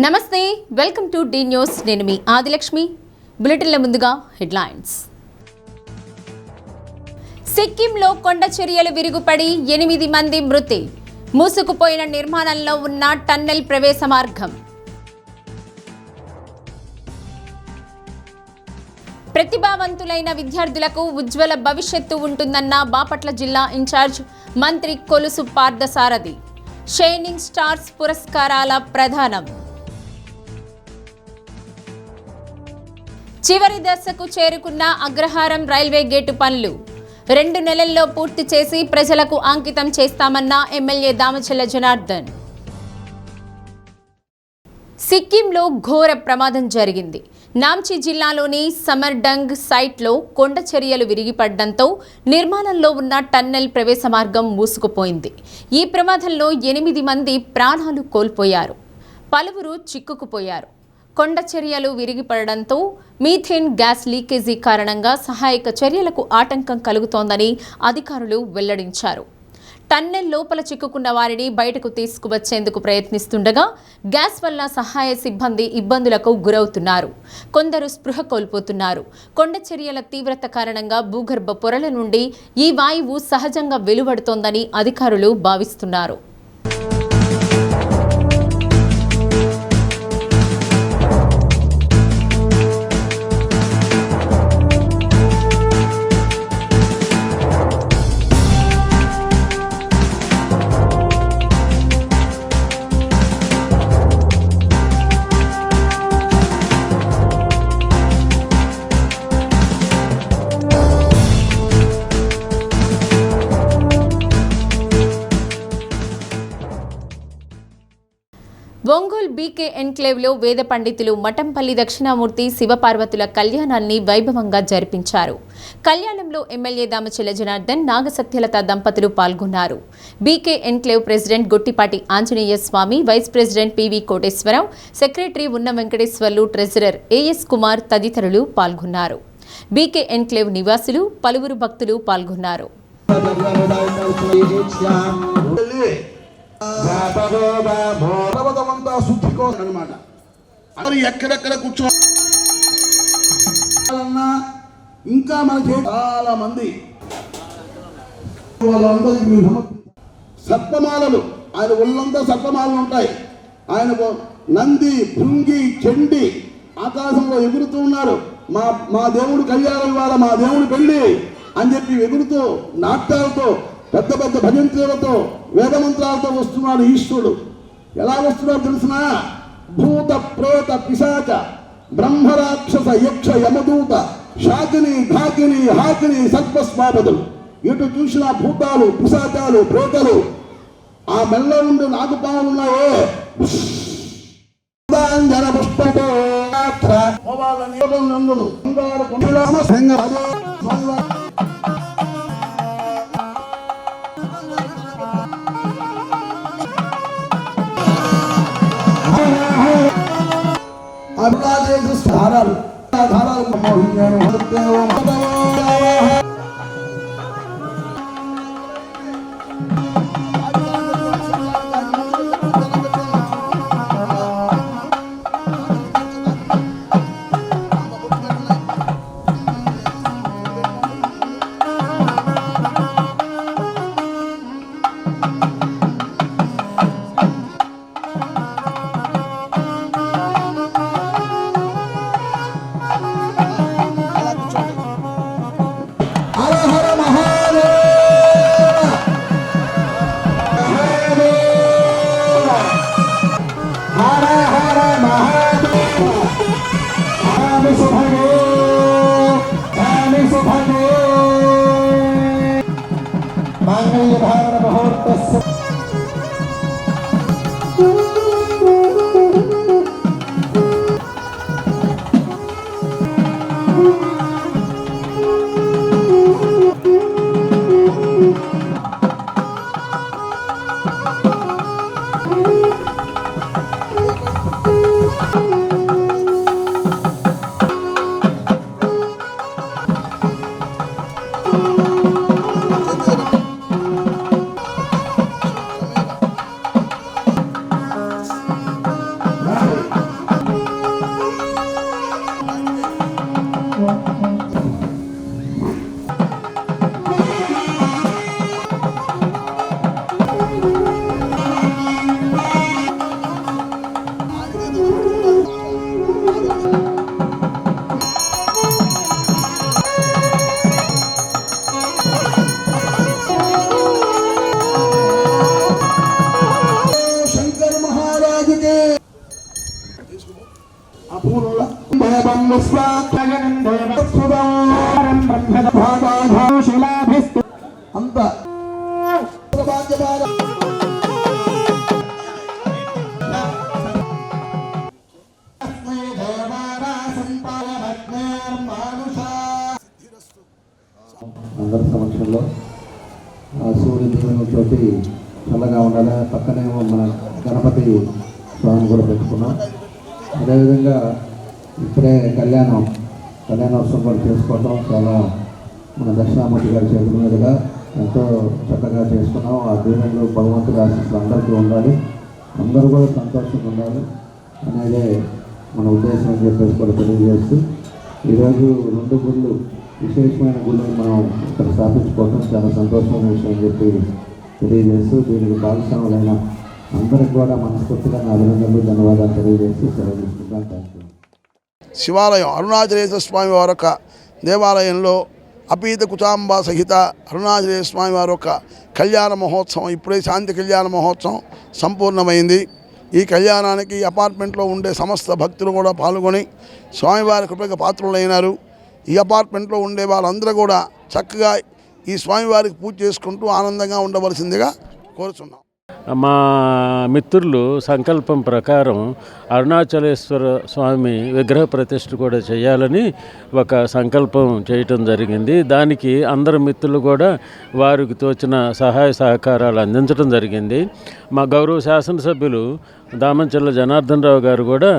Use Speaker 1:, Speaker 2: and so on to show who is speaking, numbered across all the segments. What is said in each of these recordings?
Speaker 1: నమస్తే, welcome to D news. నేను మీ ఆదిలక్ష్మి. బులెటిన్ల ముందుగా హెడ్లైన్స్. సిక్కింలో కొండ చర్యలు విరుగుపడి 8 మంది మృతి. మూసుకుపోయిన నిర్మాణంలో ఉన్న టన్నెల్ ప్రవేశ మార్గం. ప్రతిభావంతులైన విద్యార్థులకు ఉజ్వల భవిష్యత్తు ఉంటుందన్న బాపట్ల జిల్లా ఇన్ఛార్జ్ మంత్రి కొలుసు పార్థసారథి. షైనింగ్ స్టార్స్ పురస్కారాల ప్రదానం. చివరి దశకు చేరుకున్న అగ్రహారం రైల్వే గేటు పనులు 2 నెలల్లో పూర్తి చేసి ప్రజలకు అంకితం చేస్తామన్న ఎమ్మెల్యే దామచల్ల జనార్దన్. సిక్కింలో ఘోర ప్రమాదం జరిగింది. నాంచి జిల్లాలోని సమర్డంగ్ సైట్లో కొండ చర్యలు విరిగిపడడంతో నిర్మాణంలో ఉన్న టన్నెల్ ప్రవేశ మార్గం మూసుకుపోయింది. ఈ ప్రమాదంలో 8 మంది ప్రాణాలు కోల్పోయారు, పలువురు చిక్కుకుపోయారు. కొండ చర్యలు విరిగిపడడంతో మీథేన్ గ్యాస్ లీకేజీ కారణంగా సహాయక చర్యలకు ఆటంకం కలుగుతోందని అధికారులు వెల్లడించారు. టన్నెల్ లోపల చిక్కుకున్న వారిని బయటకు తీసుకువచ్చేందుకు ప్రయత్నిస్తుండగా గ్యాస్ వల్ల సహాయ సిబ్బంది ఇబ్బందులకు గురవుతున్నారు. కొందరు స్పృహ కోల్పోతున్నారు. కొండ చర్యల తీవ్రత కారణంగా భూగర్భ పొరల నుండి ఈ వాయువు సహజంగా వెలువడుతోందని అధికారులు భావిస్తున్నారు. ఒంగోలు బీకే ఎన్క్లేవ్లో వేద పండితులు మఠంపల్లి దక్షిణామూర్తి శివపార్వతుల కళ్యాణాన్ని వైభవంగా జరిపించారు. కళ్యాణంలో ఎమ్మెల్యే దామచల్ల జనార్దన్, నాగసత్యలత దంపతులు పాల్గొన్నారు. BK enclave president Gottipati Anjaneya Swamy, vice president PV Koteswararao, secretary Unna Venkateswarlu, treasurer as Kumar తదితరులు పాల్గొన్నారు. బీకే ఎన్క్లేవ్ నివాసులు, పలువురు భక్తులు పాల్గొన్నారు.
Speaker 2: ఎక్కడెక్కడ కూర్చోాలన్నా ఇంకా మనకి చాలా మంది సర్పమాలలు, ఆయన ఒళ్ళంతా సర్పమాలలు ఉంటాయి. ఆయన నంది, భృంగి, చెండి ఆకాశంలో ఎగురుతూ ఉన్నారు. మా దేవుడు కళ్యాణం ఇవాళ, మా దేవుడు పెళ్లి అని చెప్పి ఎగురుతూ నాట్యాలతో, పెద్ద పెద్ద భజంత్రులతో, వేదమంత్రాలతో వస్తున్నాడు ఈశ్వరుడు. ఎలా వస్తున్నాడు తెలిసిన? భూత ప్రేత పిశాచ బ్రహ్మరాక్షస యక్ష యమదూత శాకిని ఢాకిని హాకిని సర్పస్వాపదులు, ఇటు చూసిన భూతాలు, పిశాచాలు, ప్రేతలు, ఆ మెల్ల నుండి నాగుపాములు ఉన్నాయే. ధారాలు అంత అందరి సమక్షంలో సూర్య దీవెనతో చల్లగా ఉండాలి. పక్కనే మన గణపతి స్వామిని కూడా పెట్టుకున్నాం. అదేవిధంగా ఇప్పుడే కళ్యాణోత్సవం కూడా చేసుకోవటం చాలా మన దక్షిణామూర్తి గారి చేతుల మీదుగా ఎంతో చక్కగా చేసుకున్నాం. ఆ దీవెనలు భగవంతుడి ఆశీస్సులు అందరికీ ఉండాలి, అందరూ కూడా సంతోషంగా ఉండాలి అనేదే మన ఉద్దేశం అని చెప్పేసి కూడా తెలియజేస్తూ ఈరోజు 2 గుళ్ళు, విశేషమైన గుళ్ళని మనం ఇక్కడ స్థాపించుకోవడం చాలా సంతోషమైన విషయం అని చెప్పి తెలియజేస్తూ దీనికి భాగస్వాములైన అందరికి కూడా మనస్ఫూర్తిగా నా అభినందనలు, ధన్యవాదాలు తెలియజేస్తూ సెలవు తీసుకుంటాను. Thank you.
Speaker 3: శివాలయం అరుణాచలేశ్వర స్వామి వారి యొక్క దేవాలయంలో అపీత కుచాంబ సహిత అరుణాచలేశ్వర స్వామి వారి యొక్క కళ్యాణ మహోత్సవం, ఇప్పుడే శాంతి కళ్యాణ మహోత్సవం సంపూర్ణమైంది. ఈ కళ్యాణానికి అపార్ట్మెంట్లో ఉండే సమస్త భక్తులు కూడా పాల్గొని స్వామివారి కృపకి పాత్రులైనారు. ఈ అపార్ట్మెంట్లో ఉండే వాళ్ళందరూ కూడా చక్కగా ఈ స్వామివారికి పూజ చేసుకుంటూ ఆనందంగా ఉండవలసిందిగా కోరుచున్నాం.
Speaker 4: మా మిత్రులు సంకల్పం ప్రకారం అరుణాచలేశ్వర స్వామి విగ్రహ ప్రతిష్ఠ కూడా చేయాలని ఒక సంకల్పం చేయటం జరిగింది. దానికి అందరు మిత్రులు కూడా వారికి తోచిన సహాయ సహకారాలు అందించడం జరిగింది. మా గౌరవ శాసనసభ్యులు దామంచెల్ల జనార్దన్ రావు గారు కూడా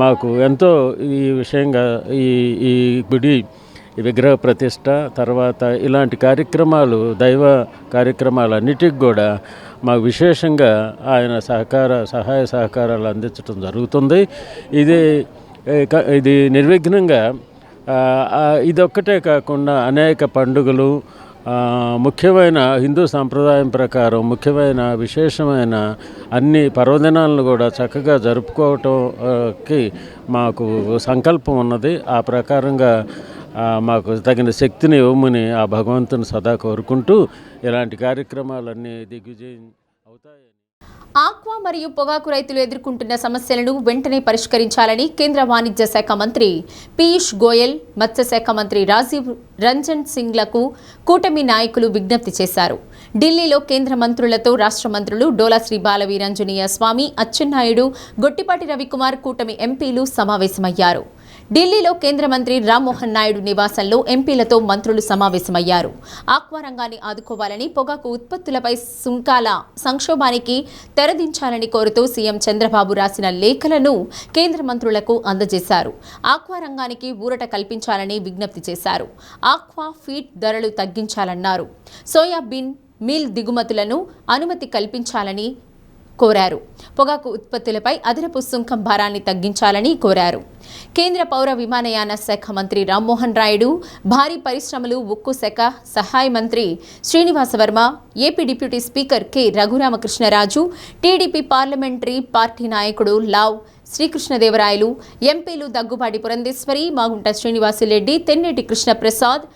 Speaker 4: మాకు ఎంతో ఈ విషయంగా ఈ గుడి విగ్రహ ప్రతిష్ట తర్వాత ఇలాంటి కార్యక్రమాలు, దైవ కార్యక్రమాలు అన్నిటికి కూడా మాకు విశేషంగా ఆయన సహాయ సహకారాలు అందించడం జరుగుతుంది. ఇది నిర్విఘ్నంగా ఇదొక్కటే కాకుండా అనేక పండుగలు, ముఖ్యమైన హిందూ సంప్రదాయం ప్రకారం ముఖ్యమైన విశేషమైన అన్ని పర్వదినాలను కూడా చక్కగా జరుపుకోవటానికి మాకు సంకల్పం ఉన్నది. ఆ ప్రకారంగా మాకు తగిన శక్తిని ఇవ్వమని ఆ భగవంతుని సదా కోరుకుంటూ ఇలాంటి కార్యక్రమాలన్నీ దిగ్విజయం అవుతాయని.
Speaker 1: ఆక్వా మరియు పొగాకు రైతులు ఎదుర్కొంటున్న సమస్యలను వెంటనే పరిష్కరించాలని కేంద్ర వాణిజ్య శాఖ మంత్రి పీయూష్ గోయల్, మత్స్యశాఖ మంత్రి రాజీవ్ రంజన్ సింగ్లకు కూటమి నాయకులు విజ్ఞప్తి చేశారు. ఢిల్లీలో కేంద్ర మంత్రులతో రాష్ట్ర మంత్రులు డోలా శ్రీ బాలవీరాంజనేయ స్వామి, అచ్చెన్నాయుడు, గొట్టిపాటి రవికుమార్, కూటమి ఎంపీలు సమావేశమయ్యారు. ఢిల్లీలో కేంద్ర మంత్రి రామ్మోహన్ నాయుడు నివాసంలో ఎంపీలతో మంత్రులు సమావేశమయ్యారు. ఆక్వా రంగాన్ని ఆదుకోవాలని, పొగాకు ఉత్పత్తులపై సుంకాల సంక్షోభానికి తెరదించాలని కోరుతూ సీఎం చంద్రబాబు రాసిన లేఖలను కేంద్ర మంత్రులకు అందజేశారు. ఆక్వా రంగానికి ఊరట కల్పించాలని విజ్ఞప్తి చేశారు. ఆక్వా ఫీడ్ ధరలు తగ్గించాలన్నారు. సోయాబీన్ మీల్ దిగుమతులను అనుమతి కల్పించాలని కోరారు. పొగాకు ఉత్పత్తులపై అదనపు సుంకం భారాన్ని తగ్గించాలని కోరారు. కేంద్ర పౌర విమానయాన శాఖ మంత్రి రామ్మోహన్ నాయుడు, భారీ పరిశ్రమలు, ఉక్కు శాఖ సహాయ మంత్రి Srinivasa Varma, AP deputy speaker K Raghuramakrishnaraju, TDP parliamentary party నాయకుడు లావ్ శ్రీకృష్ణదేవరాయలు, ఎంపీలు దగ్గుబాటి పురంధేశ్వరి, మాగుంట శ్రీనివాసరెడ్డి, తెన్నేటి కృష్ణప్రసాద్,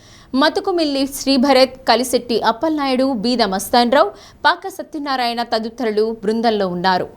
Speaker 1: మతుకుమిల్లి శ్రీభరత్, కలిశెట్టి అప్పలనాయుడు, బీద మస్తాన్రావు, పాక సత్యనారాయణ తదితరులు బృందంలో ఉన్నారు.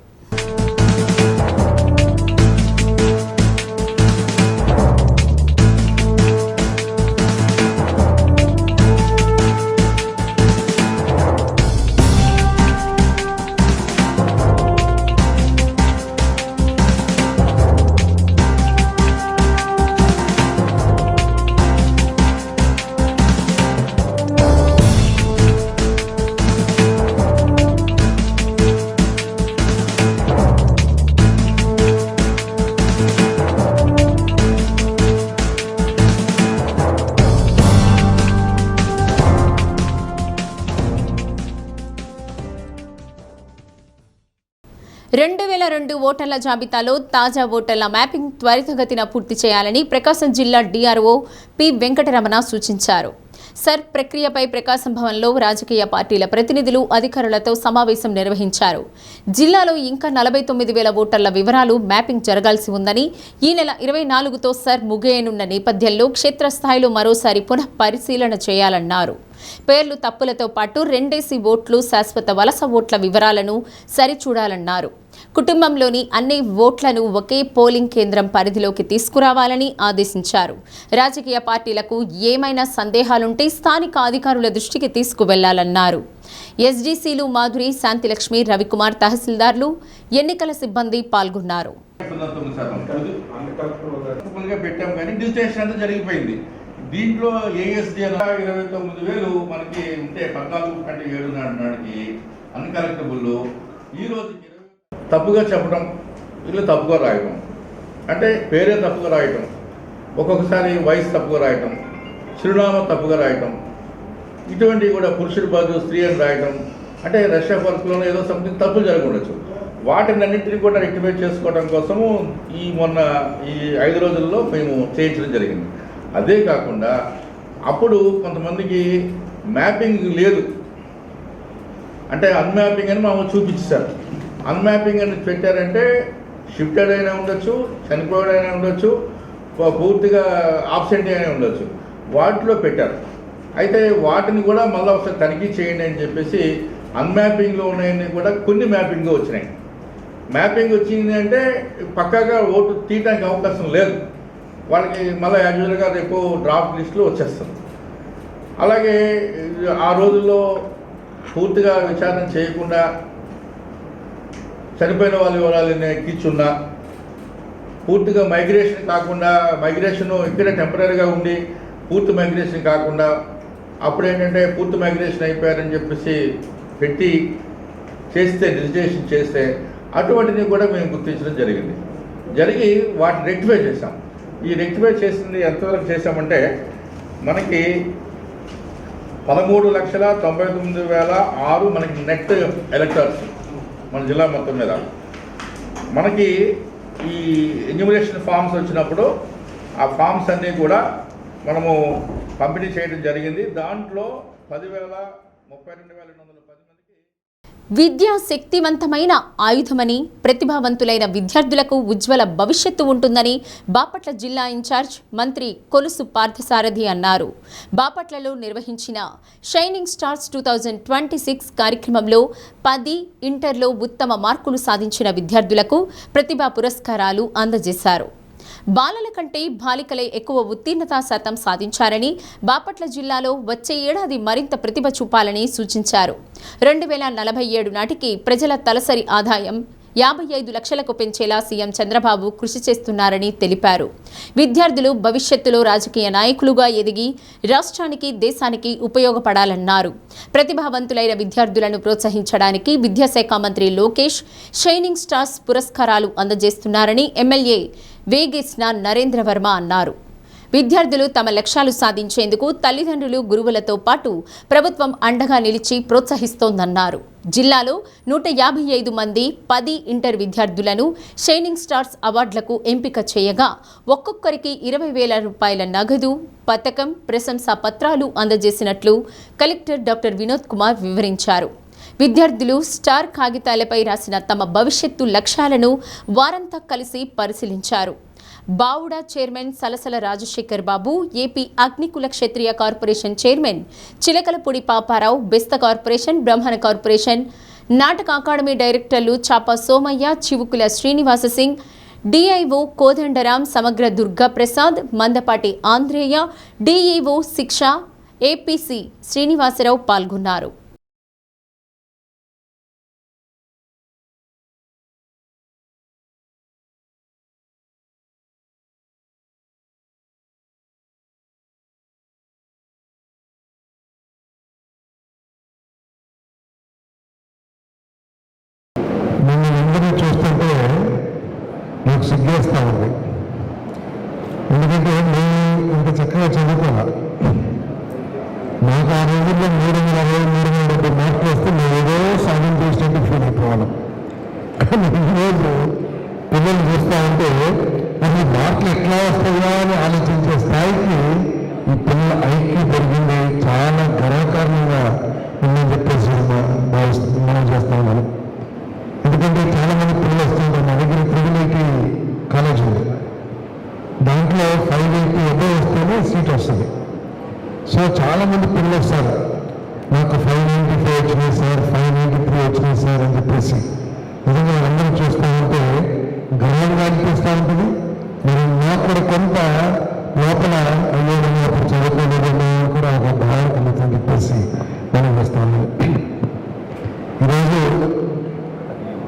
Speaker 1: ఓటర్ల జాబితాలో తాజా ఓటర్ల మ్యాపింగ్ త్వరితగతిన పూర్తి చేయాలని ప్రకాశం జిల్లా డిఆర్ఓ పి వెంకటరమణ సూచించారు. సర్ ప్రక్రియపై ప్రకాశం భవన్లో రాజకీయ పార్టీల ప్రతినిధులు అధికారులతో సమావేశం నిర్వహించారు. జిల్లాలో ఇంకా 49,000 ఓటర్ల వివరాలు మ్యాపింగ్ జరగాల్సి ఉందని, ఈ నెల 24తో సర్ ముగియనున్న నేపథ్యంలో క్షేత్రస్థాయిలో మరోసారి పునః పరిశీలన చేయాలన్నారు. పేర్లు తప్పులతో పాటు రెండేసి ఓట్లు శాశ్వత వలస ఓట్ల వివరాలను సరిచూడాలన్నారు. కుటుంబంలోని అన్ని ఓట్లను ఒకే పోలింగ్ కేంద్రం పరిధిలోకి తీసుకురావాలని ఆదేశించారు. రాజకీయ పార్టీలకు ఏమైనా సందేహాలుంటే స్థానిక అధికారుల దృష్టికి తీసుకువెళ్లాలన్నారు. ఎస్డీసీలు మాధురి, శాంతిలక్ష్మి, రవికుమార్, తహసీల్దార్లు, ఎన్నికల సిబ్బంది పాల్గొన్నారు.
Speaker 5: దీంట్లో ఏఎస్డి 29,000 మనకి ఉంటే 14.7 నాటికి అన్కలెక్టబుల్. ఈరోజు తప్పుగా చెప్పడం, వీళ్ళు తప్పుగా రాయటం, అంటే పేరే తప్పుగా రాయటం, ఒక్కొక్కసారి వయసు తప్పుగా రాయటం, చిరునామా తప్పుగా రాయటం, ఇటువంటివి కూడా పురుషుడి బదులు స్త్రీ అని రాయటం, అంటే రష్యా వర్క్లోనే ఏదో సంథింగ్ తప్పులు జరిగి ఉండొచ్చు. వాటిని అన్నింటినీ కూడా రెక్టిఫై చేసుకోవడం కోసము మొన్న ఈ 5 రోజుల్లో మేము చేయించడం జరిగింది. అదే కాకుండా అప్పుడు కొంతమందికి మ్యాపింగ్ లేదు, అంటే అన్మ్యాపింగ్ అని మాకు చూపించారు. అన్మ్యాపింగ్ అని పెట్టారంటే షిఫ్టెడ్ అయినా ఉండొచ్చు, చనిపోయాడైనా ఉండొచ్చు, పూర్తిగా ఆబ్సెంట్ అయినా ఉండొచ్చు, వాటిలో పెట్టారు. అయితే వాటిని కూడా మళ్ళీ ఒకసారి తనిఖీ చేయండి అని చెప్పేసి అన్మ్యాపింగ్లో ఉన్నాయని కూడా కొన్ని మ్యాపింగ్గా వచ్చినాయి. మ్యాపింగ్ వచ్చింది అంటే పక్కాగా ఓటు తీయడానికి అవకాశం లేదు, వాళ్ళకి మళ్ళీ యాక్చువల్గా రేపు డ్రాఫ్ట్ లిస్టులో వచ్చేస్తుంది. అలాగే ఆ రోజుల్లో పూర్తిగా విచారణ చేయకుండా చనిపోయిన వాళ్ళ వివరాలని ఎక్కించున్నా, పూర్తిగా మైగ్రేషన్ కాకుండా, మైగ్రేషన్ ఇక్కడే టెంపరీగా ఉండి పూర్తి మైగ్రేషన్ కాకుండా అప్పుడు ఏంటంటే పూర్తి మైగ్రేషన్ అయిపోయారని చెప్పేసి పెట్టి చేస్తే, రిజిస్ట్రేషన్ చేస్తే అటువంటిది కూడా మేము గుర్తించడం జరిగి వాటిని రెక్టిఫై చేసాం. ఈ రెక్టిఫై చేసింది ఎంతవరకు చేసామంటే మనకి 13,99,006 మనకి నెట్ ఎలక్టర్స్ మన జిల్లా మొత్తం మీద. మనకి ఈ ఎన్యూమరేషన్ ఫామ్స్ వచ్చినప్పుడు ఆ ఫామ్స్ అన్నీ కూడా మనము పంపిణీ చేయడం జరిగింది. దాంట్లో 10,32,210 మందికి.
Speaker 1: విద్య శక్తివంతమైన ఆయుధమని, ప్రతిభావంతులైన విద్యార్థులకు ఉజ్వల భవిష్యత్తు ఉంటుందని బాపట్ల జిల్లా ఇన్ఛార్జ్ మంత్రి కొలుసు పార్థసారథి అన్నారు. బాపట్లలో నిర్వహించిన షైనింగ్ స్టార్స్ 2026 కార్యక్రమంలో 10 ఇంటర్లో ఉత్తమ మార్కులు సాధించిన విద్యార్థులకు ప్రతిభా పురస్కారాలు అందజేశారు. బాలల కంటే బాలికలే ఎక్కువ ఉత్తీర్ణతా శాతం సాధించారని, బాపట్ల జిల్లాలో వచ్చే ఏడాది మరింత ప్రతిభ చూపాలని సూచించారు. 2047 నాటికి ప్రజల తలసరి ఆదాయం 55 లక్షలకు పెంచేలా సీఎం చంద్రబాబు కృషి చేస్తున్నారని తెలిపారు. విద్యార్థులు భవిష్యత్తులో రాజకీయ నాయకులుగా ఎదిగి రాష్ట్రానికి, దేశానికి ఉపయోగపడాలన్నారు. ప్రతిభావంతులైన విద్యార్థులను ప్రోత్సహించడానికి విద్యాశాఖ మంత్రి లోకేష్ షైనింగ్ స్టార్స్ పురస్కారాలు అందజేస్తున్నారని ఎమ్మెల్యే వేగేశ్న నరేంద్రవర్మ అన్నారు. విద్యార్థులు తమ లక్ష్యాలు సాధించేందుకు తల్లిదండ్రులు, గురువులతో పాటు ప్రభుత్వం అండగా నిలిచి ప్రోత్సహిస్తోందన్నారు. జిల్లాలో 155 మంది 10 ఇంటర్ విద్యార్థులను షైనింగ్ స్టార్స్ అవార్డులకు ఎంపిక చేయగా ఒక్కొక్కరికి 20,000 రూపాయల నగదు, పతకం, ప్రశంసా పత్రాలు అందజేసినట్లు కలెక్టర్ డాక్టర్ వినోద్ కుమార్ వివరించారు. విద్యార్థులు స్టార్ కాగితాలపై రాసిన తమ భవిష్యత్తు లక్ష్యాలను వారంతా కలిసి పరిశీలించారు. BAUDA chairman Salasala Rajasekhar Babu, AP Agnikula Kshatriya corporation chairman Chilakalapudi Paparao, Besta corporation, Brahmana corporation నాటక అకాడమీ డైరెక్టర్లు చాపా సోమయ్య, చివుకుల శ్రీనివాస సింగ్, డిఐఓ కోదండరాం, సమగ్ర దుర్గా ప్రసాద్, మందపాటి ఆంధ్రేయ, డిఈఓ శిక్ష, ఏపీసీ శ్రీనివాసరావు పాల్గొన్నారు.
Speaker 6: మమ్మల్ని చూస్తుంటే నాకు సిగ్గేస్తూ ఉంది. ఎందుకంటే మేము ఇంత చక్కగా చదువుకోవాలి. మాకు ఆ రోజుల్లో 360 మార్కులు వస్తే మేము ఏదో సాధన చేసినట్టు ఫీల్ అయిపోవాలి. కానీ ఈరోజు పిల్లలు చూస్తూ ఉంటే అసలు మార్కులు ఎట్లా వస్తాయా అని ఆలోచించే స్థాయికి ఈ పిల్లల ఐక్యూ పెరిగింది. చాలా గర్వకారణంగా ఉందని చెప్పేసి మనం చేస్తా ఉన్నాను. ఎందుకంటే చాలా మంది పిల్లలు వస్తుంటారు. మా దగ్గర ప్రివిలేజ్ ఈరోజు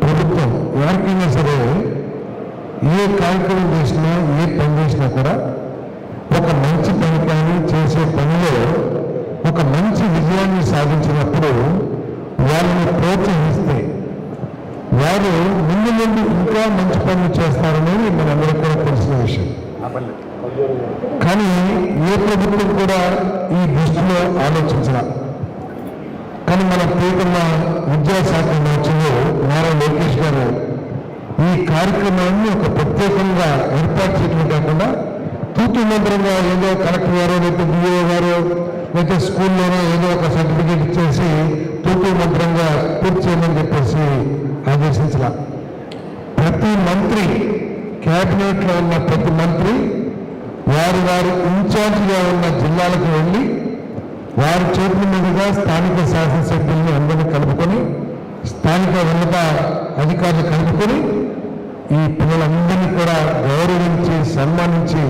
Speaker 6: ప్రభుత్వం ఎవరికైనా సరే ఏ కార్యక్రమం చేసినా ఏ పని చేసినా కూడా ఒక మంచి పని కానీ చేసే పనిలో ఒక మంచి విజయాన్ని సాధించినప్పుడు వాళ్ళని ప్రోత్సహిస్తే వారు ముందు ముందు ఇంకా మంచి పనులు చేస్తారనేది మనందరికీ కూడా తెలిసిన విషయం. కానీ ఏ ప్రభుత్వం కూడా ఈ దృష్టిలో ఆలోచించాల. కానీ మన ప్రియతమ విద్యాశాఖ మంత్రులు నారా లోకేష్ గారు ఈ కార్యక్రమాన్ని ఒక ప్రత్యేకంగా ఏర్పాటు చేయడమే కాకుండా తూతు మంత్రంగా ఏదో కలెక్టర్ గారు లేకపోతే డిఓ గారు లేకపోతే స్కూల్లోనో ఏదో ఒక సర్టిఫికేట్ ఇచ్చేసి తూతు మంత్రంగా పూర్తి చేయమని చెప్పేసి ఆదేశించాల. ప్రతి మంత్రి, క్యాబినెట్లో ఉన్న ప్రతి మంత్రి వారు ఇన్ఛార్జిగా ఉన్న జిల్లాలకు వెళ్ళి వారి చేతుల మీదుగా స్థానిక శాసనసభ్యుల్ని అందరినీ కలుపుకొని స్థానిక ఉన్నత అధికారులు కలుపుకొని ఈ పిల్లలందరినీ కూడా గౌరవించి సన్మానించి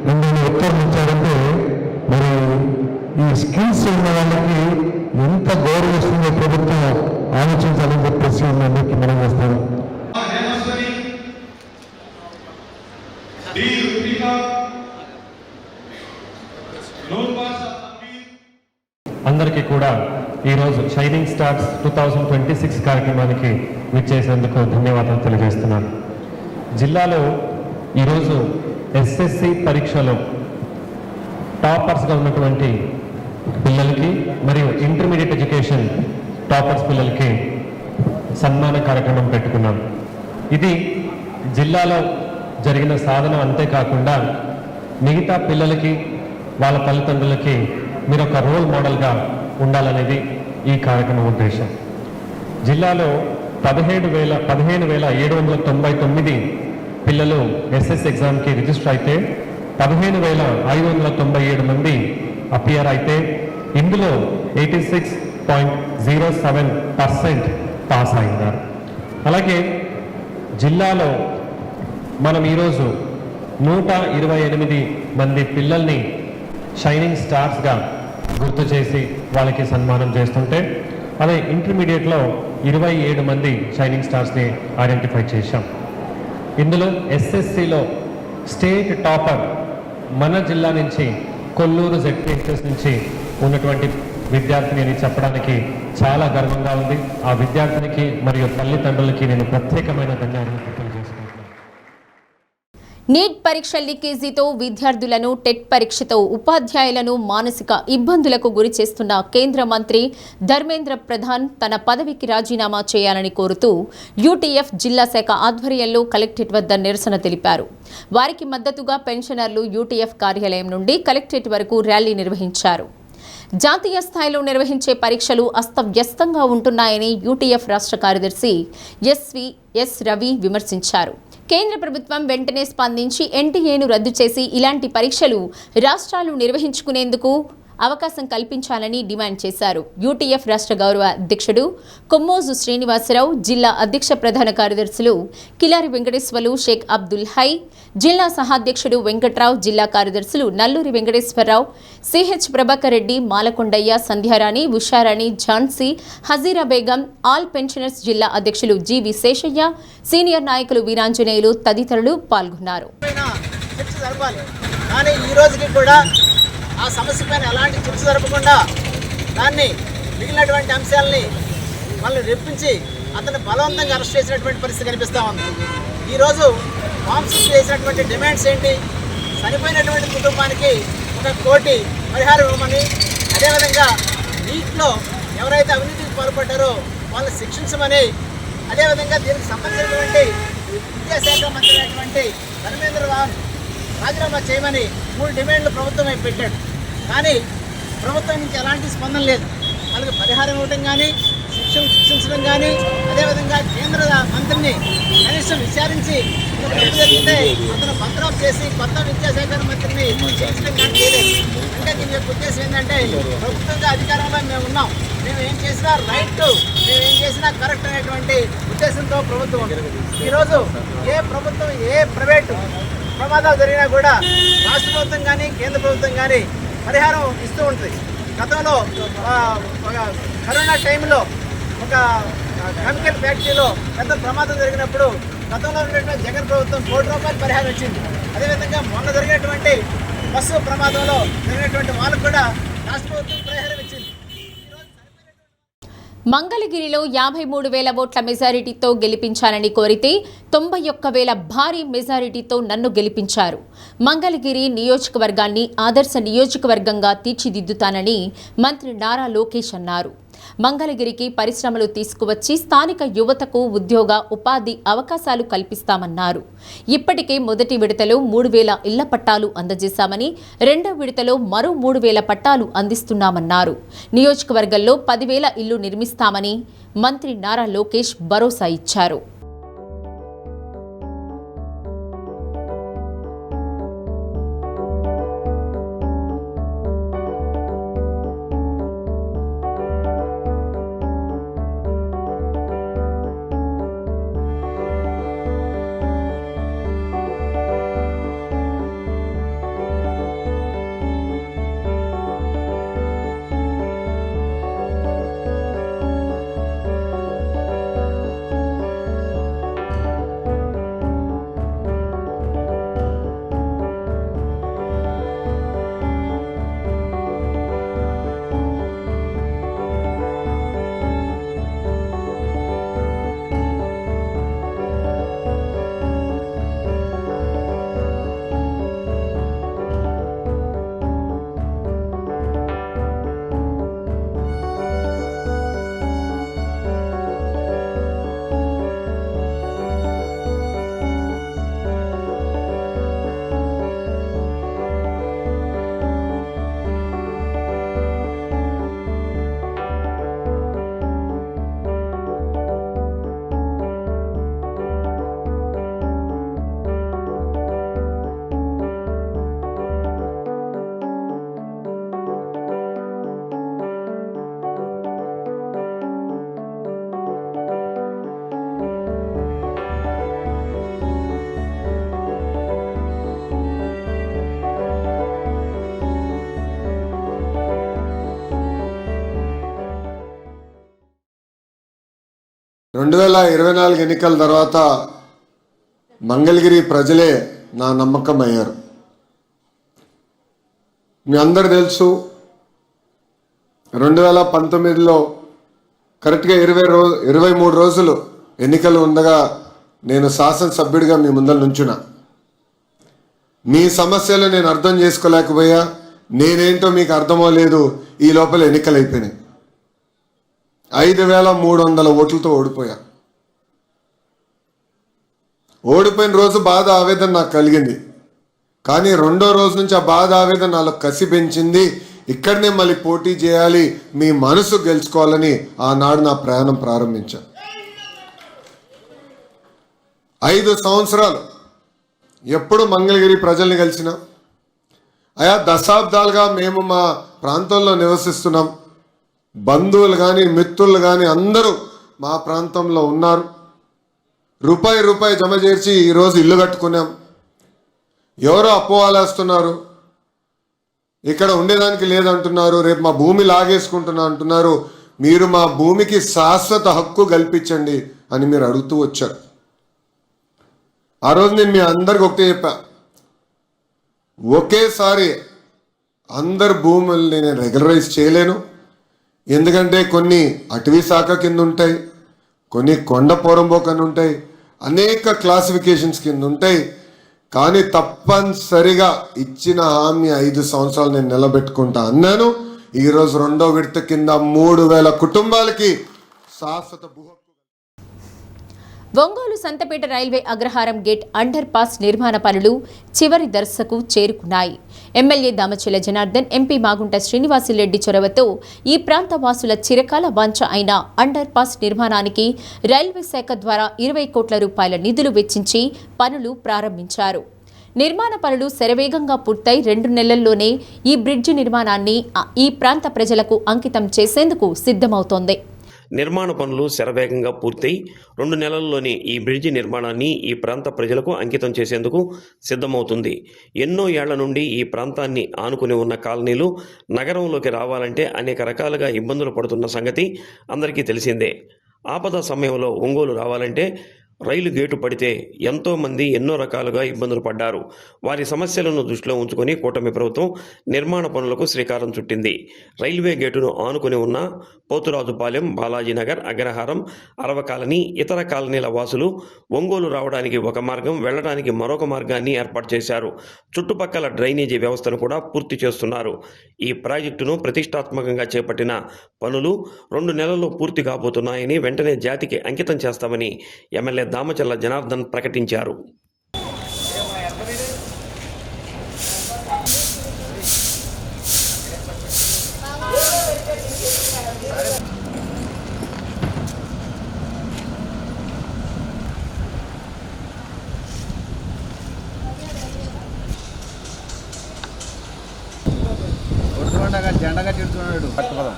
Speaker 6: నిన్న ఉత్తర్వులు ఇచ్చారంటే మరి ఈ స్కిల్స్ ఉన్న వాళ్ళకి ఎంత గౌరవిస్తుందో ప్రభుత్వం ఆలోచించాలని చెప్పేసి అందరికీ మనం చేస్తాను.
Speaker 7: అందరికీ కూడా ఈరోజు షైనింగ్ స్టార్స్ 2026 కార్యక్రమానికి విచ్చేసేందుకు ధన్యవాదాలు తెలియజేస్తున్నాను. జిల్లాలో ఈరోజు ఎస్ఎస్సి పరీక్షలో టాపర్స్గా ఉన్నటువంటి పిల్లలకి మరియు ఇంటర్మీడియట్ ఎడ్యుకేషన్ టాపర్స్ పిల్లలకి సన్మాన కార్యక్రమం పెట్టుకున్నాం. ఇది జిల్లాలో జరిగిన సాధన అంతేకాకుండా మిగతా పిల్లలకి వాళ్ళ తల్లిదండ్రులకి మీరు ఒక రోల్ మోడల్గా ఉండాలనేది ఈ కార్యక్రమం ఉద్దేశం. జిల్లాలో 15,799 పిల్లలు ఎస్ఎస్ ఎగ్జామ్కి రిజిస్టర్ అయితే 15,597 మంది అపియర్ అయితే ఇందులో 86.07% పాస్ అయినారు. అలాగే జిల్లాలో మనం ఈరోజు 128 మంది పిల్లల్ని షైనింగ్ స్టార్స్గా గుర్తు చేసి వాళ్ళకి సన్మానం చేస్తుంటే అదే ఇంటర్మీడియట్లో 27 మంది షైనింగ్ స్టార్స్ని ఐడెంటిఫై చేశాం. ఇందులో ఎస్ఎస్సిలో స్టేట్ టాపర్ మన జిల్లా నుంచి కొల్లూరు జెడ్పీహెచ్ఎస్ నుంచి ఉన్నటువంటి విద్యార్థిని అని చెప్పడానికి చాలా గర్వంగా ఉంది. ఆ విద్యార్థినికి మరియు తల్లిదండ్రులకి నేను ప్రత్యేకమైన ధన్యవాదాలు తెలియజేస్తున్నాను.
Speaker 1: నీట్ పరీక్ష లీకేజీతో విద్యార్థులను, టెట్ పరీక్షతో ఉపాధ్యాయులను మానసిక ఇబ్బందులకు గురి చేస్తున్న కేంద్ర మంత్రి ధర్మేంద్ర ప్రధాన్ తన పదవికి రాజీనామా చేయాలని కోరుతూ యూటీఎఫ్ జిల్లా శాఖ ఆధ్వర్యంలో కలెక్టరేట్ వద్ద నిరసన తెలిపారు. వారికి మద్దతుగా పెన్షనర్లు యూటీఎఫ్ కార్యాలయం నుండి కలెక్టరేట్ వరకు ర్యాలీ నిర్వహించారు. జాతీయ స్థాయిలో నిర్వహించే పరీక్షలు అస్తవ్యస్తంగా ఉంటున్నాయని యూటీఎఫ్ రాష్ట్ర కార్యదర్శి ఎస్ రవి విమర్శించారు. కేంద్ర ప్రభుత్వం వెంటనే స్పందించి ఎన్టీఏను రద్దు చేసి ఇలాంటి పరీక్షలు రాష్ట్రాలు నిర్వహించుకునేందుకు అవకాశం కల్పించాలని డిమాండ్ చేశారు. యూటీఎఫ్ రాష్ట్ర గౌరవ అధ్యక్షుడు కొమ్మోజు శ్రీనివాసరావు, జిల్లా అధ్యక్ష ప్రధాన కార్యదర్శులు కిలారి వెంకటేశ్వర్లు, షేక్ అబ్దుల్ హై, జిల్లా సహాధ్యక్షుడు వెంకట్రావు, జిల్లా కార్యదర్శులు Nalluri Venkateswararao, CH Prabhakar Reddy, Malakondaiah, Sandhyarani, Usharani, Jhansi, Hajira Begum, all pensioners జిల్లా అధ్యక్షులు జి విశేషయ్య, సీనియర్ నాయకులు వీరాంజనేయులు తదితరులు పాల్గొన్నారు.
Speaker 8: ఆ సమస్య పైన ఎలాంటి చర్చ జరపకుండా దాన్ని మిగిలినటువంటి అంశాలని వాళ్ళు రెప్పించి అతను బలవంతంగా అరెస్ట్ చేసినటువంటి పరిస్థితి కనిపిస్తూ ఉంది. ఈరోజు మాంసం చేసినటువంటి డిమాండ్స్ ఏంటి? చనిపోయినటువంటి కుటుంబానికి 1 కోటి పరిహారం ఇవ్వమని, అదేవిధంగా నీటిలో ఎవరైతే అవినీతికి పాల్పడ్డారో వాళ్ళు శిక్షించమని, అదేవిధంగా దీనికి సంబంధించినటువంటి విద్యాశాఖ మంత్రి అయినటువంటి ధర్మేంద్ర ప్రధాన్ రాజీనామా చేయమని 3 డిమాండ్లు ప్రభుత్వమే పెట్టాడు. కానీ ప్రభుత్వం నుంచి ఎలాంటి స్పందన లేదు. వాళ్ళకి పరిహారం ఇవ్వడం కానీ, శిక్షించడం కానీ, అదేవిధంగా కేంద్ర మంత్రిని కనీసం విచారించి జరిగితే అతను బర్తరఫ్ చేసి కొత్త విద్యాశాఖ మంత్రిని చేయించడం కానీ చేయలేదు. అంటే దీని యొక్క ఉద్దేశం ఏంటంటే ప్రభుత్వంగా అధికారంలో మేము ఉన్నాం, మేము ఏం చేసినా రైట్, మేము ఏం చేసినా కరెక్ట్ అనేటువంటి ఉద్దేశంతో ప్రభుత్వం ఉంటుంది. ఈరోజు ఏ ప్రభుత్వం, ఏ ప్రైవేటు ప్రమాదాలు జరిగినా కూడా రాష్ట్ర ప్రభుత్వం కానీ కేంద్ర ప్రభుత్వం కానీ పరిహారం ఇస్తూ ఉంటుంది. గతంలో కరోనా టైంలో ఒక కెమికల్ ఫ్యాక్టరీలో పెద్ద ప్రమాదం జరిగినప్పుడు గతంలో ఉన్నటువంటి జగన్ ప్రభుత్వం ₹1 పరిహారం ఇచ్చింది. అదేవిధంగా మొన్న జరిగినటువంటి బస్సు ప్రమాదంలో జరిగినటువంటి వాళ్ళకు కూడా రాష్ట్ర ప్రభుత్వం పరిహారం ఇచ్చింది.
Speaker 1: మంగళగిరిలో 53,000 ఓట్ల మెజారిటీతో గెలిపించాలని కోరితే 91,000 భారీ మెజారిటీతో నన్ను గెలిపించారు. మంగళగిరి నియోజకవర్గాన్ని ఆదర్శ నియోజకవర్గంగా తీర్చిదిద్దుతానని మంత్రి నారా లోకేష్ అన్నారు. మంగళగిరికి పరిశ్రమలు తీసుకువచ్చి స్థానిక యువతకు ఉద్యోగ ఉపాధి అవకాశాలు కల్పిస్తామన్నారు. ఇప్పటికే మొదటి విడతలో 3,000 ఇళ్ల పట్టాలు అందజేశామని, రెండవ విడతలో మరో 3,000 పట్టాలు అందిస్తున్నామన్నారు. నియోజకవర్గంలో 10,000 ఇళ్లు నిర్మిస్తామని మంత్రి నారా లోకేష్ భరోసా ఇచ్చారు.
Speaker 6: రెండు 2024 ఎన్నికల తర్వాత మంగళగిరి ప్రజలే నా నమ్మకం అయ్యారు. మీ అందరు తెలుసు 2019లో కరెక్ట్గా 23 రోజులు ఎన్నికలు ఉండగా నేను శాసనసభ్యుడిగా మీ ముందర నుంచున్నా. మీ సమస్యలు నేను అర్థం చేసుకోలేకపోయా, నేనేంటో మీకు అర్థమో లేదు. ఈ లోపల ఎన్నికలు అయిపోయినాయి. 5,300 ఓట్లతో ఓడిపోయా. ఓడిపోయిన రోజు బాధ ఆవేదన నాకు కలిగింది. కానీ రెండో రోజు నుంచి ఆ బాధ ఆవేదన నాలో కసి పెంచింది. ఇక్కడనే మళ్ళీ పోటీ చేయాలి, మీ మనసు గెలుచుకోవాలని ఆనాడు నా ప్రయాణం ప్రారంభించా. 5 సంవత్సరాలు ఎప్పుడు మంగళగిరి ప్రజల్ని కలిసినా, అయా దశాబ్దాలుగా మేము మా ప్రాంతంలో నివసిస్తున్నాం. బంధువులు కానీ మిత్రులు కానీ అందరూ మా ప్రాంతంలో ఉన్నారు. రూపాయి జమ చేర్చి ఈరోజు ఇల్లు కట్టుకున్నాం. ఎవరో అపోవాలేస్తున్నారు, ఇక్కడ ఉండేదానికి లేదంటున్నారు, రేపు మా భూమి లాగేసుకుంటున్నా అంటున్నారు. మీరు మా భూమికి శాశ్వత హక్కు కల్పించండి అని మీరు అడుగుతూ వచ్చారు. ఆ రోజు నేను మీ అందరికి ఒకటే చెప్పా, ఒకేసారి అందరు భూముల్ని నేను రెగ్యులరైజ్ చేయలేను. ఎందుకంటే కొన్ని అటవీ శాఖ కింద ఉంటాయి, కొన్ని కొండ పోరంబోకని ఉంటాయి, అనేక క్లాసిఫికేషన్స్ కింద ఉంటాయి. కానీ తప్పనిసరిగా ఇచ్చిన హామీ 5 సంవత్సరాలు నేను నిలబెట్టుకుంటా అన్నాను. ఈరోజు రెండో విడత కింద 3,000 కుటుంబాలకి శాశ్వత భూ.
Speaker 1: ఒంగోలు సంతపేట రైల్వే అగ్రహారం గేట్ అండర్ పాస్ నిర్మాణ పనులు చివరి దశకు చేరుకున్నాయి. ఎమ్మెల్యే దామచెల్ల జనార్దన్, ఎంపీ మాగుంట శ్రీనివాసులరెడ్డి చొరవతో ఈ ప్రాంత వాసుల చిరకాల వాంఛ అయిన అండర్ పాస్ నిర్మాణానికి రైల్వే శాఖ ద్వారా 20 కోట్ల రూపాయల నిధులు వెచ్చించి పనులు ప్రారంభించారు. నిర్మాణ పనులు శరవేగంగా పూర్తయి 2 నెలల్లోనే ఈ బ్రిడ్జి నిర్మాణాన్ని ఈ ప్రాంత ప్రజలకు అంకితం చేసేందుకు సిద్ధమవుతోంది.
Speaker 9: నిర్మాణ పనులు శరవేగంగా పూర్తయి 2 నెలల్లోనే ఈ బ్రిడ్జి నిర్మాణాన్ని ఈ ప్రాంత ప్రజలకు అంకితం చేసేందుకు సిద్ధమవుతుంది. ఎన్నో ఏళ్ల నుండి ఈ ప్రాంతాన్ని ఆనుకుని ఉన్న కాలనీలు నగరంలోకి రావాలంటే అనేక రకాలుగా ఇబ్బందులు పడుతున్న సంగతి అందరికీ తెలిసిందే. ఆపద సమయంలో ఒంగోలు రావాలంటే రైలు గేటు పడితే ఎంతోమంది ఎన్నో రకాలుగా ఇబ్బందులు పడ్డారు. వారి సమస్యలను దృష్టిలో ఉంచుకొని కూటమి ప్రభుత్వం నిర్మాణ పనులకు శ్రీకారం చుట్టింది. రైల్వే గేటును ఆనుకుని ఉన్న పోతురాజుపాలెం, బాలాజీనగర్, అగ్రహారం, అరవ కాలనీ, ఇతర కాలనీల వాసులు ఒంగోలు రావడానికి ఒక మార్గం, వెళ్లడానికి మరొక మార్గాన్ని ఏర్పాటు చేశారు. చుట్టుపక్కల డ్రైనేజీ వ్యవస్థను కూడా పూర్తి చేస్తున్నారు. ఈ ప్రాజెక్టును ప్రతిష్టాత్మకంగా చేపట్టిన పనులు 2 నెలల్లో పూర్తి కాబోతున్నాయని, వెంటనే జాతికి అంకితం చేస్తామని ఎమ్మెల్యే దామచల్ల జనార్దన్ ప్రకటించారు.
Speaker 8: జెండా కట్టిస్తున్నాడు పట్టుపదం.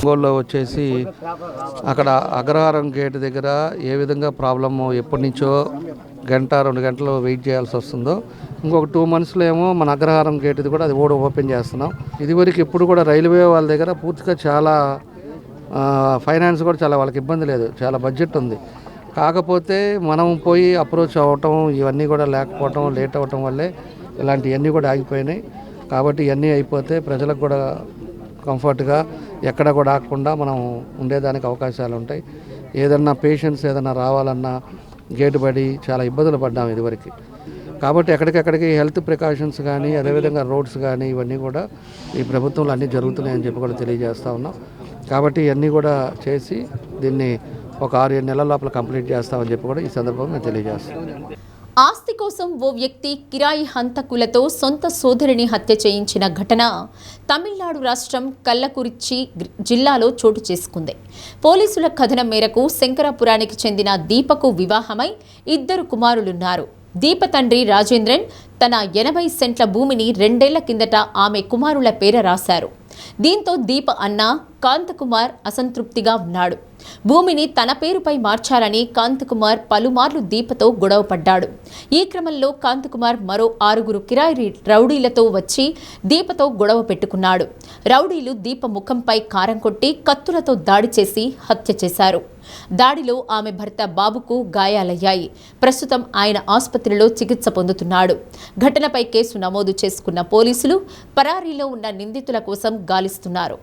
Speaker 10: ఒంగోలులో వచ్చేసి అక్కడ అగ్రహారం గేట్ దగ్గర ఏ విధంగా ప్రాబ్లము ఎప్పటి నుంచో 1-2 గంటలు వెయిట్ చేయాల్సి వస్తుందో, ఇంకొక 2 మంత్స్లో ఏమో మన అగ్రహారం గేట్ది కూడా అది కూడా ఓపెన్ చేస్తున్నాం. ఇదివరకు ఎప్పుడు కూడా రైల్వే వాళ్ళ దగ్గర పూర్తిగా చాలా ఫైనాన్స్ కూడా చాలా వాళ్ళకి ఇబ్బంది లేదు, చాలా బడ్జెట్ ఉంది. కాకపోతే మనం పోయి అప్రోచ్ అవ్వటం ఇవన్నీ కూడా లేకపోవటం, లేట్ అవ్వటం వల్లే ఇలాంటివన్నీ కూడా ఆగిపోయినాయి. కాబట్టి ఇవన్నీ అయిపోతే ప్రజలకు కూడా కంఫర్ట్గా ఎక్కడ కూడా ఆగకుండా మనం ఉండేదానికి అవకాశాలు ఉంటాయి. ఏదన్నా పేషెంట్స్ ఏదన్నా రావాలన్నా గేటు పడి చాలా ఇబ్బందులు పడ్డాము ఇదివరకు. కాబట్టి ఎక్కడికెక్కడికి హెల్త్ ప్రికాషన్స్ కానీ, అదేవిధంగా రోడ్స్ కానీ ఇవన్నీ కూడా ఈ ప్రభుత్వంలో అన్నీ జరుగుతున్నాయని చెప్పి కూడా తెలియజేస్తూ ఉన్నాం. కాబట్టి ఇవన్నీ కూడా చేసి దీన్ని ఒక 6-7 నెలల లోపల కంప్లీట్ చేస్తామని చెప్పి కూడా ఈ సందర్భంగా మేము తెలియజేస్తాం.
Speaker 1: ఆస్తి కోసం ఓ వ్యక్తి కిరాయి హంతకులతో సొంత సోదరిని హత్య చేయించిన ఘటన తమిళనాడు రాష్ట్రం కల్లకురిచి జిల్లాలో చోటు చేసుకుంది. పోలీసుల కథనం మేరకు శంకరాపురానికి చెందిన దీపకు వివాహమై 2 కుమారులున్నారు. దీప తండ్రి రాజేంద్రన్ తన 80 సెంట్ల భూమిని 2 ఏళ్ల కిందట ఆమె కుమారుల పేర రాశారు. దీంతో దీప అన్న కాంతకుమార్ అసంతృప్తిగా ఉన్నాడు. భూమిని తన పేరుపై మార్చాలని కాంతకుమార్ పలుమార్లు దీపతో గొడవపడ్డాడు. ఈ క్రమంలో కాంతకుమార్ మరో 6 కిరాయి రౌడీలతో వచ్చి దీపతో గొడవ పెట్టుకున్నాడు. రౌడీలు దీప ముఖంపై కారం కొట్టి కత్తులతో దాడి చేసి హత్య చేశారు. దాడిలో ఆమె భర్త బాబుకు గాయాలయ్యాయి. ప్రస్తుతం ఆయన ఆసుపత్రిలో చికిత్స పొందుతున్నాడు. ఘటనపై కేసు నమోదు చేసుకున్న పోలీసులు పరారీలో ఉన్న నిందితుల కోసం గాలిస్తున్నారు.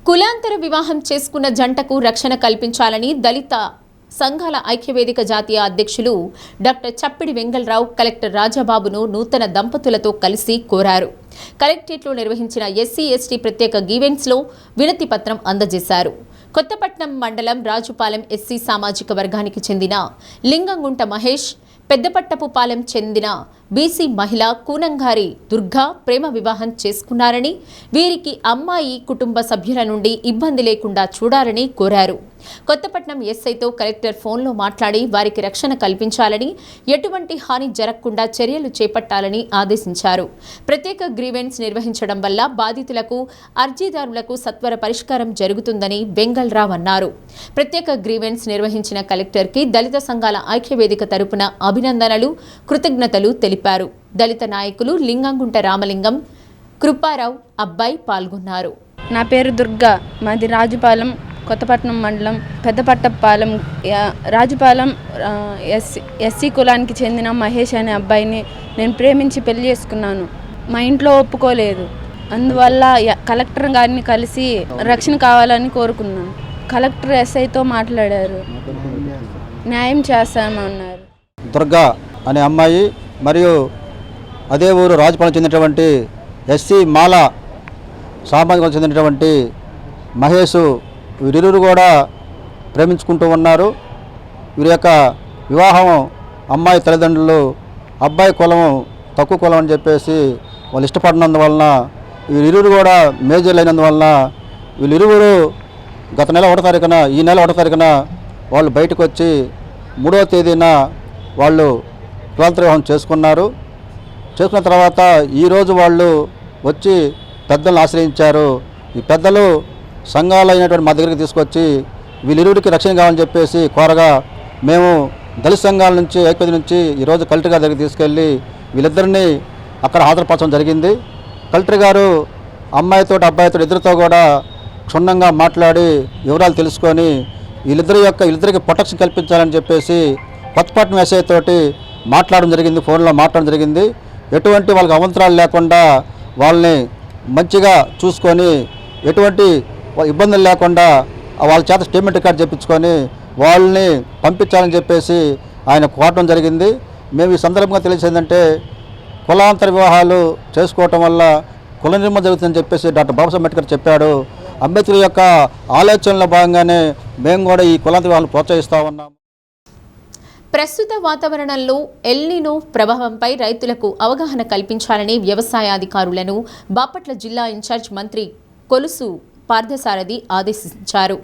Speaker 1: కులాంతర వివాహం చేసుకున్న జంటకు రక్షణ కల్పించాలని దళిత సంఘాల ఐక్యవేదిక జాతీయ అధ్యక్షులు డాక్టర్ చప్పిడి వెంగళరావు కలెక్టర్ రాజాబాబును నూతన దంపతులతో కలిసి కోరారు. కలెక్టరేట్లో నిర్వహించిన ఎస్సీ/ఎస్టీ ప్రత్యేక ఈవెంట్స్లో వినతి పత్రం అందజేశారు. కొత్తపట్నం మండలం రాజుపాలెం ఎస్సీ సామాజిక వర్గానికి చెందిన లింగంగుంట మహేష్, పెద్దపట్టపుపాలెం చెందిన బీసీ మహిళ కూనంగారి దుర్గా ప్రేమ వివాహం చేసుకున్నారని, వీరికి అమ్మాయి కుటుంబ సభ్యుల నుండి ఇబ్బంది లేకుండా చూడాలని కోరారు. కొత్తపట్నం ఎస్ఐతో కలెక్టర్ ఫోన్లో మాట్లాడి వారికి రక్షణ కల్పించాలని, ఎటువంటి హాని జరగకుండా చర్యలు చేపట్టాలని ఆదేశించారు. ప్రత్యేక గ్రీవెన్స్ నిర్వహించడం వల్ల బాధితులకు, అర్జీదారులకు సత్వర పరిష్కారం జరుగుతుందని వెంగళరావు అన్నారు. ప్రత్యేక గ్రీవెన్స్ నిర్వహించిన కలెక్టర్కి దళిత సంఘాల ఐక్యవేదిక తరపున అభినందనలు, కృతజ్ఞతలు తెలిపారు. దళిత నాయకులు లింగంగుంట రామలింగం, కృపారావు, అబ్బాయి పాల్గొన్నారు.
Speaker 11: నా పేరు దుర్గా, మాది రాజుపాలెం, కొత్తపట్నం మండలం, పెద్దపట్టపాలెం. రాజుపాలెం ఎస్సీ కులానికి చెందిన మహేష్ అనే అబ్బాయిని నేను ప్రేమించి పెళ్లి చేసుకున్నాను. మా ఇంట్లో ఒప్పుకోలేదు. అందువల్ల కలెక్టర్ గారిని కలిసి రక్షణ కావాలని కోరుకున్నాను. కలెక్టర్ ఎస్ఐతో మాట్లాడారు, న్యాయం చేస్తామన్నారు.
Speaker 12: దుర్గా అనే అమ్మాయి మరియు అదే ఊరు రాజపాలెం చెందినటువంటి ఎస్సీ మాల సామాజిక చెందినటువంటి మహేష్, వీరిరువురు కూడా ప్రేమించుకుంటూ ఉన్నారు. వీరి యొక్క వివాహం అమ్మాయి తల్లిదండ్రులు అబ్బాయి కులం తక్కువ కులం అని చెప్పేసి వాళ్ళు ఇష్టపడినందువలన వీరిరువురు కూడా మేజర్లు అయినందువలన వీళ్ళిరువురు గత నెల 1వ తారీఖున ఈ నెల 1వ తారీఖున వాళ్ళు బయటకు వచ్చి 3వ తేదీన వాళ్ళు కులాంతర వివాహం చేసుకున్నారు. చేసుకున్న తర్వాత ఈరోజు వాళ్ళు వచ్చి పెద్దలను ఆశ్రయించారు. ఈ పెద్దలు సంఘాలు అయినటువంటి మా దగ్గరికి తీసుకొచ్చి వీళ్ళిరువురికి రక్షణ కావాలని చెప్పేసి కోరగా మేము దళిత సంఘాల నుంచి ఏకపతి నుంచి ఈరోజు కలెక్టర్ గారి దగ్గరికి తీసుకెళ్ళి వీళ్ళిద్దరిని అక్కడ హాజరుపరచడం జరిగింది. కలెక్టర్ గారు అమ్మాయితో అబ్బాయితో ఇద్దరితో కూడా క్షుణ్ణంగా మాట్లాడి వివరాలు తెలుసుకొని వీళ్ళిద్దరికి ప్రొటెక్షన్ కల్పించాలని చెప్పేసి కొత్తపట్నం ఎస్ఐ తోటి మాట్లాడడం జరిగింది, ఫోన్లో మాట్లాడడం జరిగింది. ఎటువంటి వాళ్ళకి అవంతరాలు లేకుండా వాళ్ళని మంచిగా చూసుకొని ఎటువంటి ఇబ్బందులు లేకుండా వాళ్ళ చేత స్టేట్మెంట్ రికార్డ్ చెప్పించుకొని వాళ్ళని పంపించాలని చెప్పేసి ఆయన కోరడం జరిగింది. మేము ఈ సందర్భంగా తెలిసేందంటే కులాంతర వివాహాలు చేసుకోవటం వల్ల కుల నిర్మూలన జరుగుతుందని చెప్పేసి డాక్టర్ బాబాసాహెబ్ అంబేద్కర్ చెప్పాడు. అంబేద్కర్ యొక్క ఆలోచనలో భాగంగానే మేము కూడా ఈ కులాంతర వివాహాలను ప్రోత్సహిస్తూ ఉన్నాము.
Speaker 1: ప్రస్తుత వాతావరణంలో ఎల్నినో ప్రభావంపై రైతులకు అవగాహన కల్పించాలని వ్యవసాయ అధికారులను బాపట్ల జిల్లా ఇన్ఛార్జ్ మంత్రి కొలుసు పార్థసారథి ఆదేశించారు.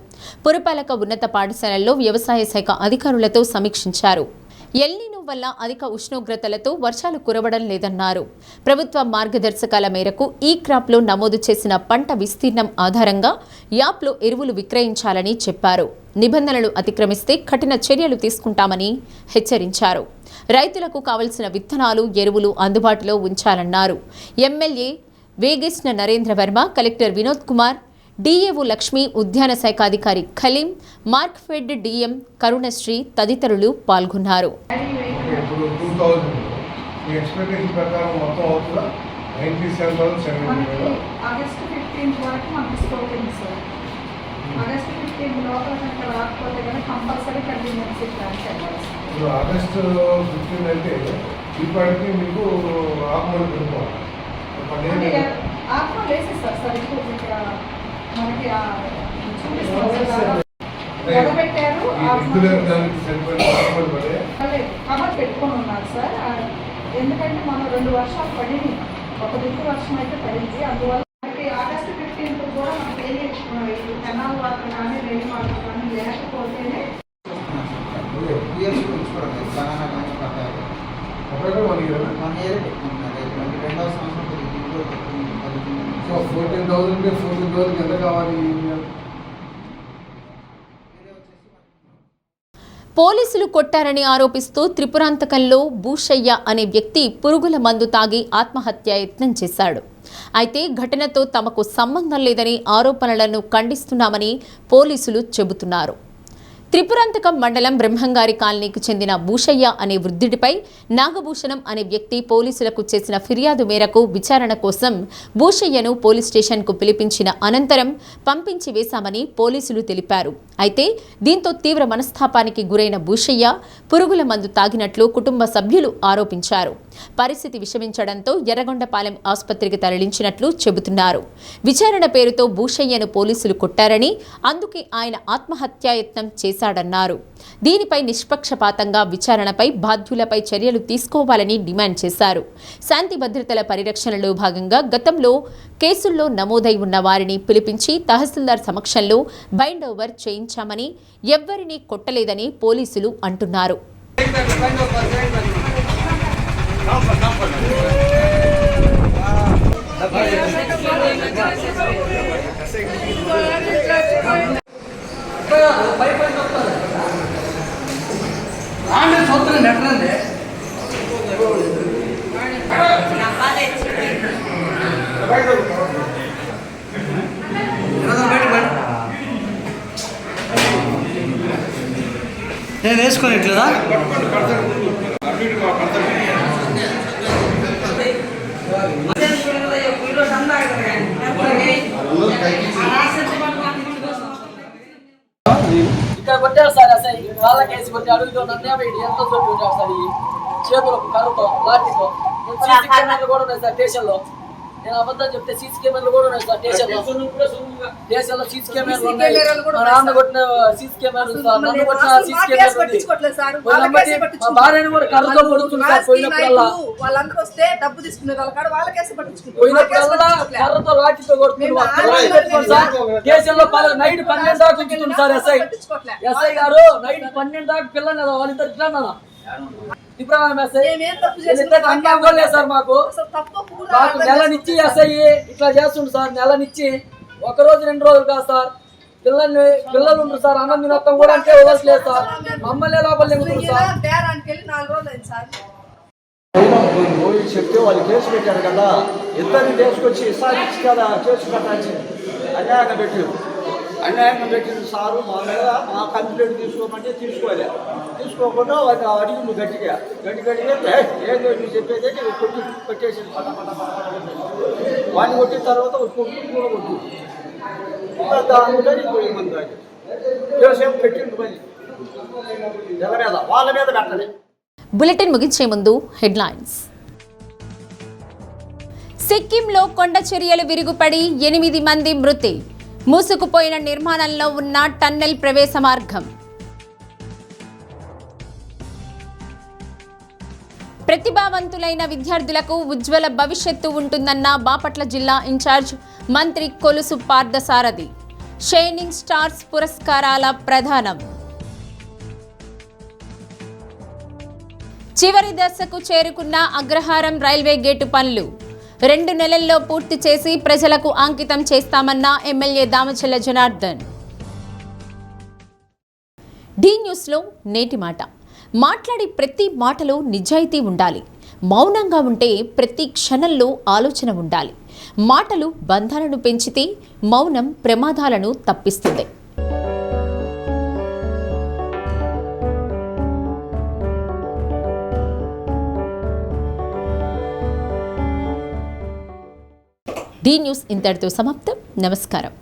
Speaker 1: పురపాలక ఉన్నత పాఠశాలల్లో వ్యవసాయ శాఖ అధికారులతో సమీక్షించారు. ఎల్నినో వల్ల అధిక ఉష్ణోగ్రతలతో వర్షాలు కురవడం లేదన్నారు. ప్రభుత్వ మార్గదర్శకాల మేరకు ఈ క్రాప్లో నమోదు చేసిన పంట విస్తీర్ణం ఆధారంగా యాప్లో ఎరువులు విక్రయించాలని చెప్పారు. నిబంధనలు అతిక్రమిస్తే కఠిన చర్యలు తీసుకుంటామని హెచ్చరించారు. రైతులకు కావలసిన విత్తనాలు, ఎరువులు అందుబాటులో ఉంచాలన్నారు. MLA Vegesna Narendra Varma, collector Vinod Kumar, DAO Lakshmi, ఉద్యాన శాఖ అధికారి ఖలీం, మార్క్ఫెడ్ డిఎం కరుణశ్రీ తదితరులు పాల్గొన్నారు.
Speaker 6: ఆగస్టు 15 అంటే ఇప్పటికీ మీకు ఆకుమని పెట్టుకోవాలి.
Speaker 13: కవర్ పెట్టుకొని ఉన్నారు సార్. ఎందుకంటే మనం 2 వర్షాలు పడింది, ఒక దిక్కు వర్షం అయితే పడింది. అందువల్ల ఆగస్టు 15 కూడా మనకి కెనాల్ వాటర్ కానీ రెయిన్ వాటర్ కానీ లేకపోతేనే
Speaker 6: ఎంత కావాలి?
Speaker 1: పోలీసులు కొట్టారని ఆరోపిస్తూ త్రిపురాంతకంలో భూషయ్య అనే వ్యక్తి పురుగుల మందు తాగి ఆత్మహత్యాయత్నం చేశాడు. అయితే ఘటనతో తమకు సంబంధం లేదని ఆరోపణలను ఖండిస్తున్నామని పోలీసులు చెబుతున్నారు. త్రిపురాంతకం మండలం బ్రహ్మంగారి కాలనీకి చెందిన భూషయ్య అనే వృద్ధుడిపై నాగభూషణం అనే వ్యక్తి పోలీసులకు చేసిన ఫిర్యాదు మేరకు విచారణ కోసం భూషయ్యను పోలీస్ స్టేషన్కు పిలిపించిన అనంతరం పంపించి వేశామని పోలీసులు తెలిపారు. అయితే దీంతో తీవ్ర మనస్తాపానికి గురైన భూషయ్య పురుగుల మందు తాగినట్లు కుటుంబ సభ్యులు ఆరోపించారు. పరిస్థితి విషమించడంతో ఎర్రగొండపాలెం ఆసుపత్రికి తరలించినట్లు చెబుతున్నారు. విచారణ పేరుతో భూషయ్యను పోలీసులు కొట్టారని, అందుకే ఆయన ఆత్మహత్యాయత్నం చేశాడన్నారు. దీనిపై నిష్పక్షపాతంగా విచారణపై బాధ్యులపై చర్యలు తీసుకోవాలని డిమాండ్ చేశారు. శాంతి భద్రతల పరిరక్షణలో భాగంగా గతంలో కేసుల్లో నమోదై ఉన్న వారిని పిలిపించి తహసీల్దార్ సమక్షంలో బైండ్ ఓవర్ చేయించామని, ఎవ్వరినీ కొట్టలేదని పోలీసులు అంటున్నారు.
Speaker 14: నేను వేసుకోనిట్లేదా? కొట్టాడు సార్ అసలు వాళ్ళకేసి కొట్టాడు ఇదో నన్నేమో ఎంత చోటు కొట్టాడు సార్ ఈ చేతులకు కర్రతో లాఠీతో సీసీ కెమెరాలు కూడా ఉన్నాయి సార్ స్టేషన్లో నేను అబద్ధం చెప్తే సీసీ కెమెరాలు కూడా ఉన్నాయి సార్ స్టేషన్లో సీసీ కెమెరాలు ఉన్నాయి మా నాన్న కొట్టిన సీసీ కెమెరాలు సార్ నన్ను కొట్టిన సీసీ కెమెరాలు మా భార్యను కూడా కర్రతో కొడుతుంది సార్ పోయినప్పుడల్లా
Speaker 13: వాళ్ళందరూ వస్తే డబ్బు తీసుకునే
Speaker 14: పోయినప్పుడల్లా కర్రతో లాఠీతో కొడుతున్నారు సార్ స్టేషన్లో నైట్ 12 దాకా ఉంచుతుంది సార్ ఎస్ఐ గారు నైట్ 12 దాకా పిల్లలు వాళ్ళిద్దరు ఇట్లా సార్ మాకు నెలనిచ్చి ఎస్ఐ ఇట్లా చేస్తుండ్రు సార్ నెలనిచ్చి 1 రోజు 2 రోజులు కాదు సార్ పిల్లలు ఉన్నారు సార్ అన్నం తినొత్తం కూడా అంటే వదలట్లేదు సార్ మమ్మల్ని లోపల
Speaker 15: చెప్తే వాళ్ళు కేసు పెట్టారు కదా ఇద్దరిని తీసుకొచ్చి సాధించి కదా కేసు కట్టాల్సి అన్యాయంగా పెట్టిన సారు మా మీద మా కంప్లైంట్ తీసుకోమంటే తీసుకోకుండా వాటిని అడిగింది గట్టిగా ఏదో నువ్వు చెప్పేది కొట్టేసి వాడిని కొట్టిన తర్వాత కొట్టుకుని కూడా కొట్టు దాని పోయింది దాన్ని కేసేపు పెట్టిండు పని వాళ్ళ మీద పెట్టలే.
Speaker 1: బులెటిన్ ముగించే ముందు హెడ్లైన్స్. సిక్కింలో కొండ చర్యలు విరుగుపడి 8 మంది మృతి. మూసుకుపోయిన నిర్మాణంలో ఉన్న టన్నెల్ ప్రవేశ మార్గం. ప్రతిభావంతులైన విద్యార్థులకు ఉజ్వల భవిష్యత్తు ఉంటుందన్న బాపట్ల జిల్లా ఇన్ఛార్జ్ మంత్రి కొలుసు పార్థసారథి. షైనింగ్ స్టార్స్ పురస్కారాల ప్రదానం. చివరి దశకు చేరుకున్న అగ్రహారం రైల్వే గేటు పనులు 2 నెలల్లో పూర్తి చేసి ప్రజలకు అంకితం చేస్తామన్న ఎమ్మెల్యే దామచల్ల జనార్దన్. డి న్యూస్లో నేటి మాట. మాట్లాడే ప్రతి మాటలో నిజాయితీ ఉండాలి. మౌనంగా ఉంటే ప్రతి క్షణంలో ఆలోచన ఉండాలి. మాటలు బంధాలను పెంచితే మౌనం ప్రమాదాలను తప్పిస్తుంది. డి న్యూస్ ఇంతటితో సమాప్తం. నమస్కారం.